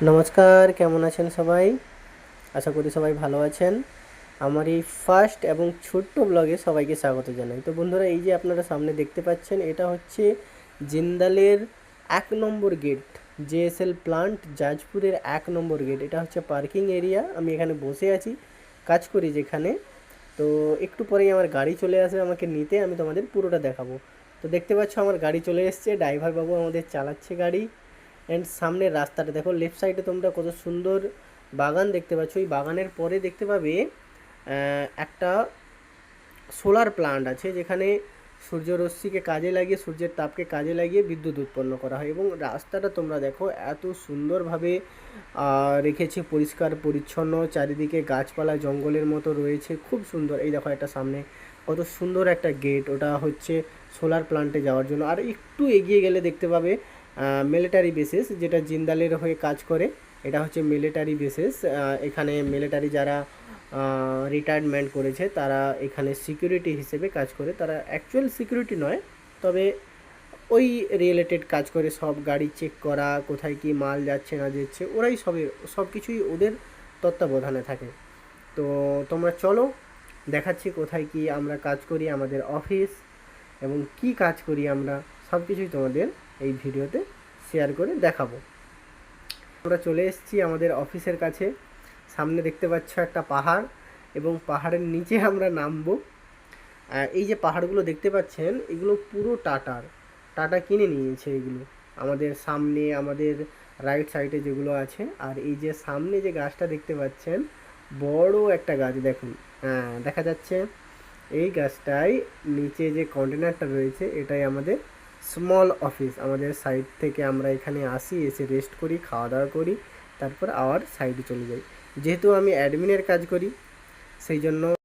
নমস্কার, কেমন আছেন সবাই? আশা করি সবাই ভালো আছেন। আমার এই ফার্স্ট এবং ছোট্ট ব্লগে সবাইকে স্বাগত জানাই। তো বন্ধুরা, এই যে আপনারা সামনে দেখতে পাচ্ছেন, এটা হচ্ছে জিন্দালের ১ নম্বর গেট। জেএসএল প্লান্ট জাজপুরের ১ নম্বর গেট। এটা হচ্ছে পার্কিং এরিয়া। আমি এখানে বসে আছি, কাজ করি যেখানে। তো একটু পরেই আমার গাড়ি চলে আসবে আমাকে নিতে, আমি তোমাদের পুরোটা দেখাবো। তো দেখতে পাচ্ছ আমার গাড়ি চলে এসছে, ড্রাইভার বাবু আমাদের চালাচ্ছে গাড়ি। অ্যান্ড সামনের রাস্তাটা দেখো, লেফট সাইডে তোমরা কত সুন্দর বাগান দেখতে পাচ্ছ। এই বাগানের পরে দেখতে পাবে একটা সোলার প্লান্ট আছে, যেখানে সূর্যরশ্মিকে কাজে লাগিয়ে, সূর্যের তাপকে কাজে লাগিয়ে বিদ্যুৎ উৎপন্ন করা হয়। এবং রাস্তাটা তোমরা দেখো এত সুন্দরভাবে রেখেছে, পরিষ্কার পরিচ্ছন্ন, চারিদিকে গাছপালা জঙ্গলের মতো রয়েছে, খুব সুন্দর। এই দেখো একটা সামনে কত সুন্দর একটা গেট, ওটা হচ্ছে সোলার প্লান্টে যাওয়ার জন্য। আর একটু এগিয়ে গেলে দেখতে পাবে মিলিটারি বেসেস, যেটা জিন্দালের হয়ে কাজ করে। এটা হচ্ছে মিলিটারি বেসেস। এখানে মিলিটারি যারা রিটায়ারমেন্ট করেছে তারা এখানে সিকিউরিটি হিসেবে কাজ করে। তারা অ্যাকচুয়াল সিকিউরিটি নয়, তবে ওই রিলেটেড কাজ করে। সব গাড়ি চেক করা, কোথায় কি মাল যাচ্ছে না যাচ্ছে, ওরাই সব কিছুই ওদের তত্ত্বাবধানে থাকে। তো তোমরা চলো, দেখাচ্ছি কোথায় কি আমরা কাজ করি, আমাদের অফিস, এবং কি কাজ করি আমরা, সব কিছুই তোমাদের এই ভিডিওতে শেয়ার করে দেখাবো। আমরা চলে এসেছি আমাদের অফিসের কাছে। সামনে দেখতে পাচ্ছ একটা পাহাড়, এবং পাহাড়ের নিচে আমরা নামবো। এই যে পাহাড়গুলো দেখতে পাচ্ছেন, এগুলো পুরো টাটার। টাটা কিনে নিয়েছে এগুলো। আমাদের সামনে, আমাদের রাইট সাইডে যেগুলো আছে, আর এই যে সামনে যে গাছটা দেখতে পাচ্ছেন, বড় একটা গাছ দেখুন, হ্যাঁ দেখা যাচ্ছে। এই গাছটাই নিচে যে কন্টেনারটা রয়েছে, এটাই আমাদের স্মল অফিস। আমাদের সাইড থেকে আমরা এখানে আসি, এসে রেস্ট করি, খাওয়া দাওয়া করি, তারপর আবার সাইডে চলে যাই। যেহেতু আমি অ্যাডমিনের কাজ করি, সেই জন্য